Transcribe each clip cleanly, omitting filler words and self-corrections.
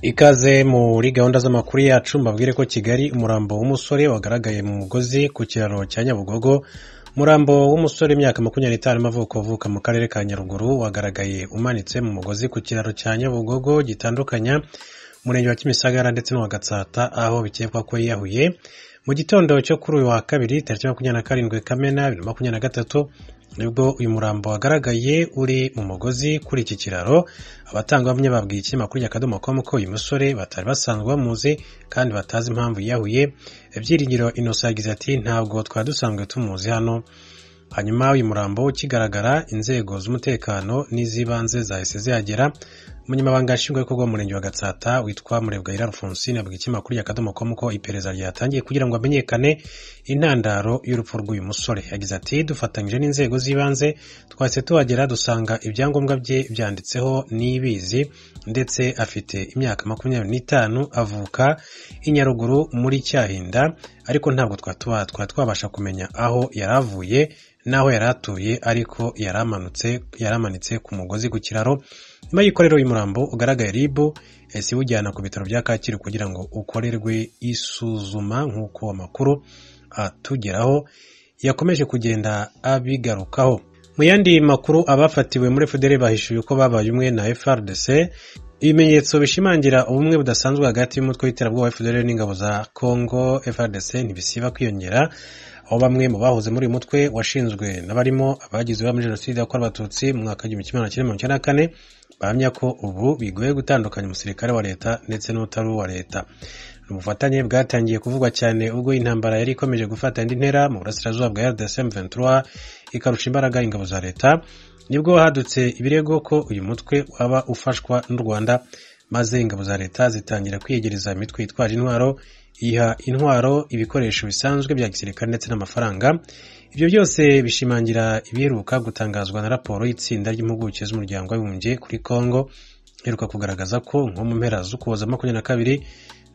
Ikaze muri gahunda z'amakuru yacu mbabwire ko Kigali umurambo w'umusore wagaragaye mu mugozi ku kiraro cya Nyabugogo. Umurambo w'umusore imyaka 25 y'amavuko uvuka mu karere ka Nyaruguru wagaragaye umanitse mu mugozi ku kiraro cya Nyabugogo gitandukanya umurenge wa Kimisagara ndetse n'uwa Gatsata aho bikekwa ko yiyahuye mu gitondo cyo kuri uyu wa kabiri tariki 27 Kamena 2023 nibwo uyu murambo wagaragaye uri mu mugozi kuri iki kiraro. Abatangabuhamya babwiye ikinyamakuru Akadomo.com ko uyu musore batari basanzwe bamuzi kandi batazi impamvu yiyahuye. Ibyiringiro Innocent yagize ati ntabwo twari dusanzwe tumuzi hano. Hanyuma uyu murambo ukigaragara inzego z'umutekano n'izibanze zahise zihagera. Umunyamabanga nshingwabikorwa w'umurenge wa Gatsata witwa Murebwayira Alphonsine abwiye ikinyamakuru Akadomo.com ko iperereza ryatangiye kugira ngo amenyekane intandaro y'urupfu rw'uyu musore. Yagize ati dufatanyije n'inzego z'ibanze twahise tuhagera dusanga ibyangombwa bye byanditseho n'ibizi ndetse afite imyaka 25 avuka i Nyaruguru muri Cyahinda, ariko ntabwo twabasha kumenya aho yaravuye naho yaratuye, ariko yaramanitse ku mugozi ku kiraro. Nyuma y'ikorero y'umurambo ugaragaye RIB ese ujyana ku bitaro bya Kacyiru kugira ngo ukorerwe isuzuma nk'uko amakuru atugeraho yakomeje kugenda abigarukaho. Mu yandi makuru, abafatiwe muri FDL bahishuye uko babaye umwe na FARDC. Ibimenyetso bishimangira ubumwe budasanzwe hagati y'umutwe w'iterabwoba FDL n'ingabo za Congo FARDC ntibisiba kwiyongera, aho bamwe mu bahoze muri uyu mutwe washinzwe n'abarimo abagize muri Jenoside yakorewe Abatutsi mu mwaka w'1994 bahamya ko ubu bigoye gutandukanya umusirikare wa leta ndetse n'utari uwa leta. Ubufatanye bwatangiye kuvugwa cyane ubwo intambara yari ikomeje gufata indi ntera mu burasirazuba bwa RDC M23 ikarusha imbaraga ingabo za leta. Nibwo hadutse ibirego ko uyu mutwe waba ufashwa n'u Rwanda, maze ingabo za leta zitangira kwiyegereza imitwe yitwaje intwaro, iha intwaro ibikoresho bisanzwe bya gisirikare ndetse n'amafaranga. Ibyo byose bishimangira ibiheruka gutangazwa na raporo y'itsinda ry'impuguke z'umuryango w'abibumbye kuri Congo iheruka kugaragaza ko nko mu mpera z'Ukuboza 22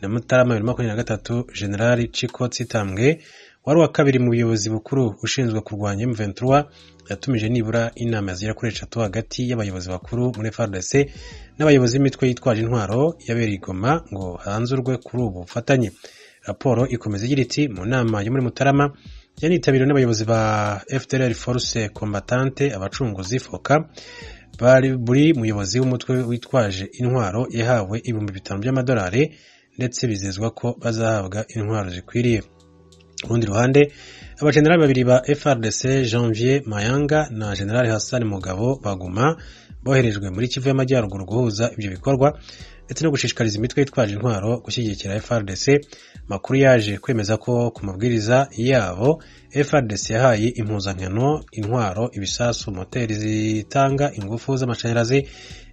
na Mutarama 2023 General Chiko Tsitambwe wari wa kabiri mu buyobozi bukuru ushinzwe kurwanya M23 yatumije nibura inama zira kuri 3 hagati y'abayobozi bakuru muri FARDC n'abayobozi b'imitwe yitwaje intwaro yabereye Goma ngo hanzurwe kuri ubu bufatanye. Raporo ikomeza igira iti mu nama yo muri Mutarama yanitabiriwe n'abayobozi ba FDLR Force Combatante, abacunguzi FOCA. Buri muyobozi w'umutwe witwaje intwaro yahawe $5,000 by'amadolari ndetse bizezwa ko bazahabwa intwaro zikwiriye. Urundi ruhande, abajenerali babiri ba FARDC Janvier Mayanga na General Hassan Mugabo baguma boherejwe muri Kivu y'Amajyaruguru guhuza ibyo bikorwa ndetse no gushishikariza imitwe yitwaje intwaro gushyigikira FARDC. Makuru yaje kwemeza ko ku mabwiriza yabo FARDC yahaye impuzankano, intwaro, ibisasu, moteri zitanga ingufu z'amashanyarazi,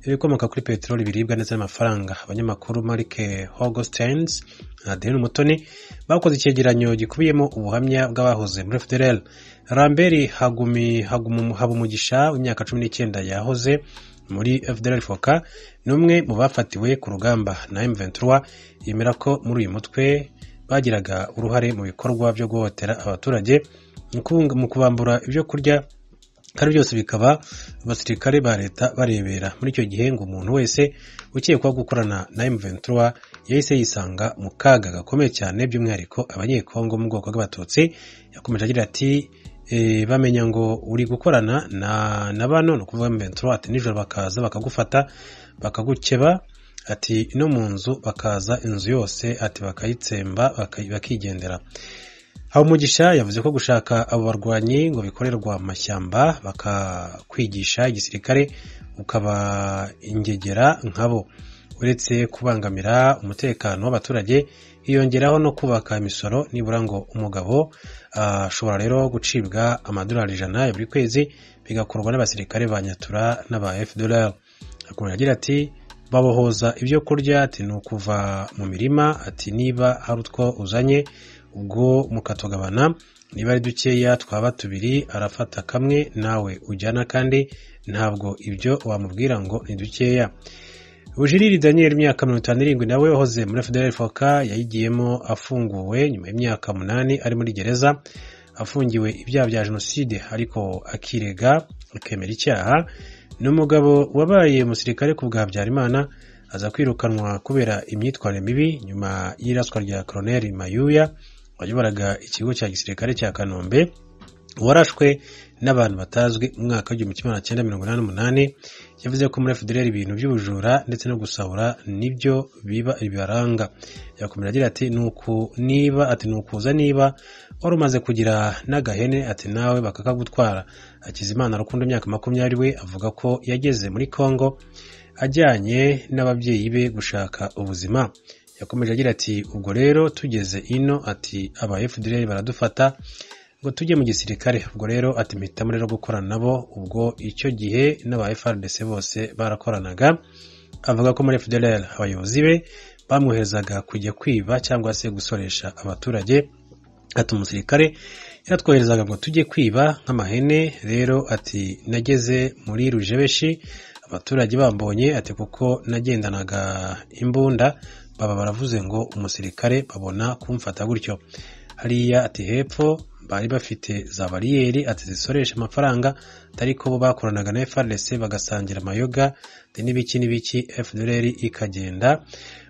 ibikomoka kuri peteroli, biribwa ndetse n'amafaranga. Abanyamakuru Marike Hogostens na Deni Mutoni bakoze icyegeranyo gikubiyemo ubuhamya bw'abahoze muri FDL. Ramberi Habumugisha w'imyaka 19 yahoze muri FDL FOCA n'umwe mu bafatiwe ku rugamba na M23 yemera ko muri uyu mutwe bagiraga uruhare mu bikorwa byo guhotera abaturage mu kubambura ibyo kurya, kandi byose bikaba abasirikare ba leta barebera. Muri icyo gihe ngo umuntu wese ukekwa gukorana na M23 yahise yisanga mu kaga gakomeye cyane, by'umwihariko abanyekongo mu bwoko bw'abatutsi. Yakomeje agira ati bamenya ngo uri gukorana na bano no kuvuga M23 ati nijoro bakaza bakagufata bakagukeba, ati no mu nzu bakaza inzu yose ati bakayitsemba bakigendera. Habumugisha yavuze ko gushaka abo barwanyi ngo bikorerwa amashyamba bakakwigisha igisirikare ukaba ingegera nkabo. Uretse kubangamira umutekano w'abaturage, hiyongeraho no kubaka imisoro nibura ngo umugabo ashobora rero gucibwa amadolari 100 ya buri kwezi, bigakorwa n'abasirikare ba Nyatura n'aba FDLR. Akomeza agira ati babohoza ibyo kurya ati ni ukuva mu mirima, ati niba hari utwo uzanye ubwo mukatugabana, niba ari dukeya twaba tubiri arafata kamwe nawe ujyana, kandi ntabwo ibyo wamubwira ngo ni dukeya. Bujiriri Daniel imyaka 57 nawe wahoze muri FDL FOCA yayigiyemo afunguwe nyuma y'imyaka 8 ari muri gereza afungiwe ibyaha bya Jenoside, ariko akirega akemera icyaha. N'umugabo wabaye umusirikare ku bwa Habyarimana aza kwirukanwa kubera imyitwarire mibi nyuma y'iraswa rya Colonel Mayuya wayoboraga ikigo cya gisirikare cya Kanombe warashwe n'abantu batazwi mu mwaka w'1988. yavuze ko muri FDLR ibintu by'ubujura ndetse no gusahura nibyo biba ibibaranga. Yakomeje agira ati nukuza niba wari umaze kugira n'agahene ati nawe bakakagutwara. Hakizimana Rukundo imyaka 20 we avuga ko yageze muri Kongo ajyanye n'ababyeyi be gushaka ubuzima. Yakomeje agira ati ubwo rero tugeze ino ati aba FDLR baradufata ngo tujye mu gisirikare. Ubwo rero ati mpitamo rero gukorana nabo. Ubwo icyo gihe n'aba FARDC bose barakoranaga. Avuga ko muri FDLR abayobozi be bamwoherezaga kujya kwiba cyangwa se gusoresha abaturage. Ati umusirikare yaratwoherezaga ngo tujye kwiba nk'amahene. Rero ati nageze muri Rujebeshi abaturage bambonye ati kuko nagendanaga imbunda baba baravuze ngo umusirikare babona kumfata gutyo. Hariya ati hepfo bari bafite za bariyeri ati zisoresha amafaranga ariko bo bakoranaga na FARDC bagasangira amayoga n'ibiki FDLR ikagenda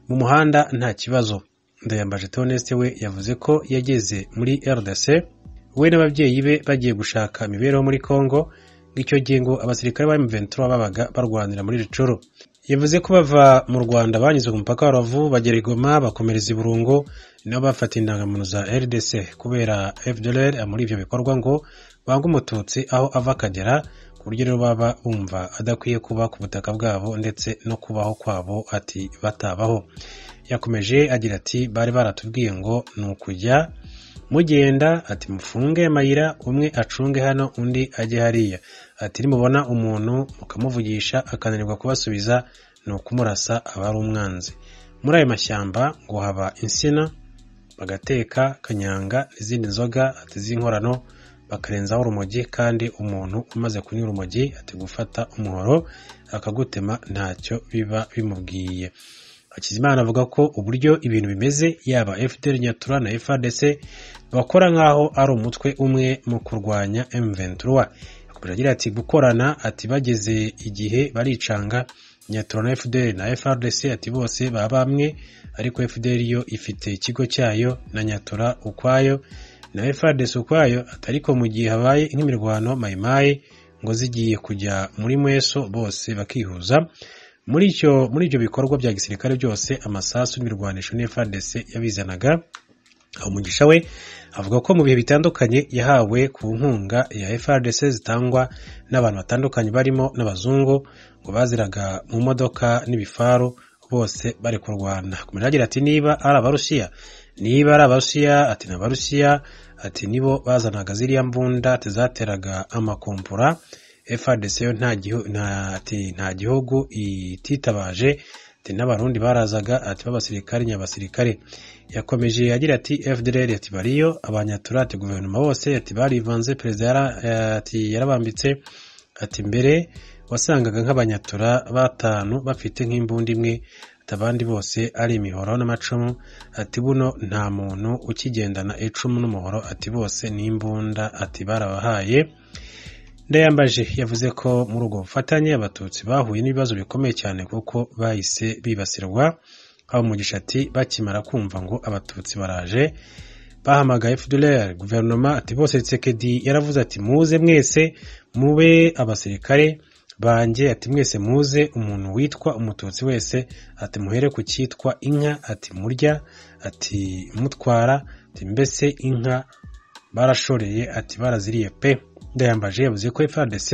mu muhanda nta kibazo. Ndayambaje Toneste we yavuze ko yageze muri RDC we n'ababyeyi be bagiye gushaka imibereho muri Kongo. Ngicyo gihe ngo abasirikare ba M23 babaga barwanira muri Rucoro. Yavuze ko bava mu Rwanda banyuze ku mupaka wa Rubavu bagera i Goma bakomereza i Burungo nabo bafata indangamuntu za RDC kubera FDLR muri ivyo bikorwa ngo banga umututsi aho ava akagera ku buryo rero baba bumva adakwiye kuba ku butaka bwabo ndetse no kubaho kwabo ati batabaho. Yakomeje agira ati bari baratubwiye ngo nukujya mugenda ati mufunge amayira umwe acunge hano undi ajye hariya ati nimubona umuntu mukamuvugisha akananirwa kubasubiza no kumurasa abari umwanzi. Muri ayo mashyamba ngo haba insina bagateka kanyanga n'izindi nzoga ati z'inkorano bakarenzaho urumogi kandi umuntu umaze kunywa urumogi ati gufata umuhoro akagutema ntacyo biba bimubwiye. Hakizimana avuga ko uburyo ibintu bimeze yaba FDL Nyatura na FARDC bakora nkaho ari umutwe umwe mu kurwanya M23. Yakomeje agira ati gukorana ati bageze igihe baricanga Nyatura na FDL na FARDC ati bose baba bamwe ariko FDL yo ifite ikigo cyayo na Nyatura ukwayo na FARDC ukwayo atariko mu gihe habaye nk'imirwano mayimaye ngo zigiye kujya muri mweso bose bakihuza. Muri icyo bikorwa bya gisirikare byose amasasu n'imirwanisho ni FARDC yabizanaga. Umugisha we avuga ko mu bihe bitandukanye yahawe ku nkunga ya FARDC zitangwa n'abantu batandukanye barimo n'abazungu ngo baziraga mu modoka n'ibifaru bose bari kurwana. Kumenya agira ati niba ari Abarusiya ati n'Abarusiya ati nibo bazanaga ziriya mbunda tezateraga amakompura. FARDC yo nta gihugu ititabaje ati n'abarundi barazaga ati b'abasirikare nyabasirikare. Yakomeje agira ati FDLR ati bariyo abanyatura ati guverinoma bose ati barivanze perezida ati yarabambitse ati mbere wasangaga nk'abanyatura batanu bafite nk'imbunda imwe abandi bose ari imihoro n'amacumu ati buno nta muntu ukigendana icumu n'umuhoro ati bose n'imbunda ati barabahaye. Ndayambaje yavuze ko muri ubwo bufatanye abatutsi bahuye n'ibibazo bikomeye cyane kuko bahise bibasirwa. Aho Mugisha ati bakimara kumva ngo abatutsi baraje bahamagaye FDLR guverinoma ati bose Tshisekedi yaravuze ati muze mwese mube abasirikare banjye ati mwese muze umuntu witwa umututsi wese ati muhere ku cyitwa inka ati murya ati mutwara ati mbese inka barashoreye ati baraziriye pe. Ndayambaje yavuze ko FARDC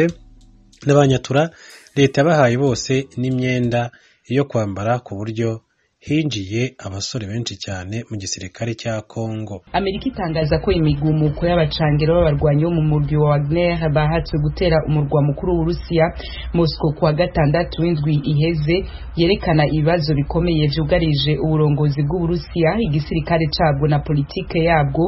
n'abanyatura leta bahaye bose n'imyenda yo kwambara ku buryo hinjiye abasore benshi cyane mu gisirikare cya Kongo. Amerika itangaza ko imigumuko y'abacangero b'abarwanyi bo mu murwi wa Wagner bahatse gutera umurwa mukuru w'Urusiya Moscow kwa gatandatu w'indwi iheze yerekana ibibazo bikomeye byugarije uburongozi bw'Uburusiya igisirikare cyabwo na politike yabwo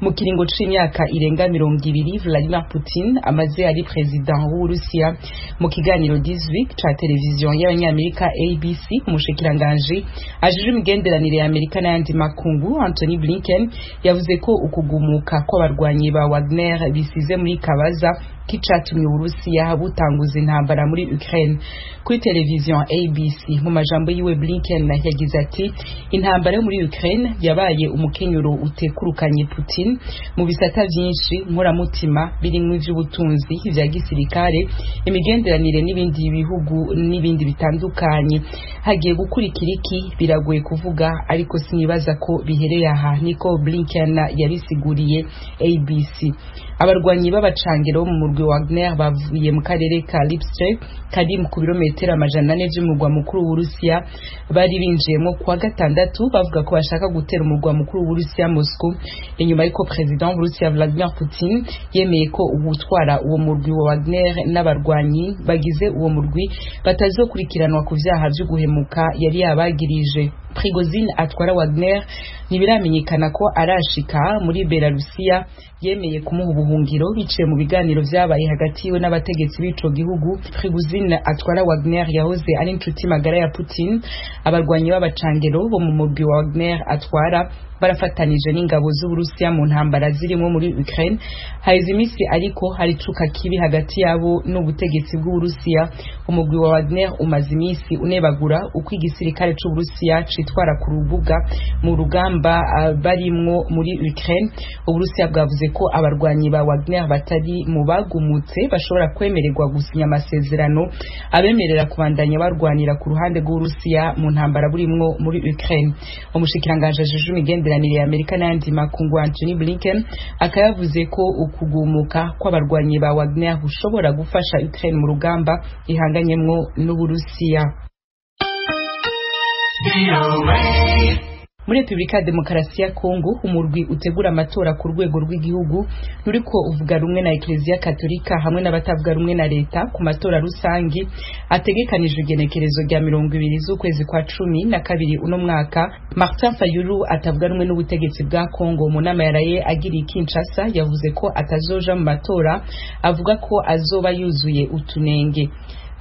mu kiringo c'imyaka irenga 20. Vladimir Putin amaze ari president w'Uburusiya mu kiganiro 18 ca televiziyo y'abanyamerika ABC umushikiranganje ajije imigenderanire ya Amerika n'ayandi makungu Anthony Blinken yavuze ko ukugumuka kw'abarwanyi ba Wagner bisize muri kabaza k'icatumye Uburusiya butanguza intambara muri Ukraine. Kuri televiziyo ABC mu majambo yiwe Blinken yagize ati intambara muri Ukraine yabaye umukenyuro utekurukanye Putin mu bisata byinshi nkoramutima birimwe ivy'ubutunzi ivya gisirikare imigenderanire n'ibindi bihugu n'ibindi bitandukanye. Hagiye gukurikira iki biragoye kuvuga ariko sinibaza ko bihereye aha, niko Blinken yabisiguriye ABC. Abarwanyi b'abacangero mu murwi Wagner bavuye mu karere ka Lipsk kari mu kilometero 400 by'umurwa mukuru w'Uburusiya bari binjiyemo kwa gatandatu bavuga ko bashaka gutera umurwa mukuru w'Uburusiya Moscow, inyuma y'uko president w'Uburusiya Vladimir Putin yemeye ko ubutwara uwo murwi wa Wagner n'abarwanyi bagize uwo murwi batazokurikiranwa ku vyaha byo guhemuka yari yabagirije. Prigozhin atwara Wagner ntibiramenyekana ko arashika muri Belarusiya, yemeye kumuha ubuhungiro biciye mu biganiro vyabaye hagati yiwe n'abategetsi b'ico gihugu. Prigozhin atwara Wagner yahoze ari inshuti magara ya Putin. Abarwanyi b'abacangero bo mu murwi wa Wagner atwara barafatanije n'ingabo z'Uburusiya mu ntambara zirimo muri Ukraine. Haize imisi ariko hari cuka kibi hagati yabo n'ubutegetsi bw'Uburusiya. Umurwi wa Wagner umaze imisi unebagura uko igisirikare c'Uburusiya citwara ku rubuga mu rugamba barimwo muri Ukraine. Uburusiya bwavuze ko abarwanyi ba Wagner batari mu bagumutse bashobora kwemererwa gusinya amasezerano abemerera kubandanya barwanira ku ruhande rw'Uburusiya mu ntambara burimwo muri Ukraine. Umushikiranganje ajejwe imigenderanire ya Amerika n'andi makungu Antony Blinken akayavuze ko ukugumuka kw'abarwanyi ba Wagner bushobora gufasha Ukraine mu rugamba ihanganyemwo n'Uburusiya. Muri Republika ya Demokarasi ya Kongo umurwi utegura amatora ku rwego rw'igihugu ruriko uvuga rumwe na Eklezia Katolika hamwe n'abatavuga rumwe na leta ku matora rusangi ategekanijwe igenekerezo rya 20 z'ukwezi kwa 12 uno mwaka. Martin Fayulu atavuga rumwe n'ubutegetsi bwa Kongo mu nama yaraye agiriye Kinshasa yavuze ko atazoja mu matora, avuga ko azoba yuzuye utunenge.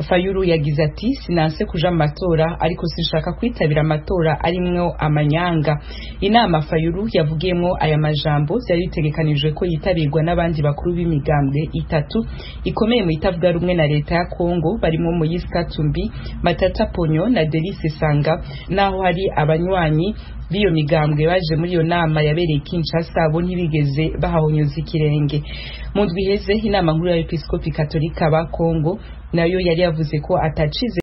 Fayulu yagize ati sinanse kuja mu matora ariko sinshaka kwitabira amatora arimwo amanyanga. Inama Fayulu yavugiyemo aya majambo byari bitegekanijwe ko yitabirwa n'abandi bakuru b'imigambwe itatu ikomeye mu itavuga rumwe na leta ya Kongo barimo Moise Katumbi, Matata Ponyo na Delice Sanga, naho hari abanywanyi biyo migambwe baje muri iyo nama yabereye Kinshasa bo ntibigeze bahahonyoza ikirenge. Mu ndwi heze inama nkuru ya Episkopi Katolika ba Kongo nayo yari yavuze ko atacize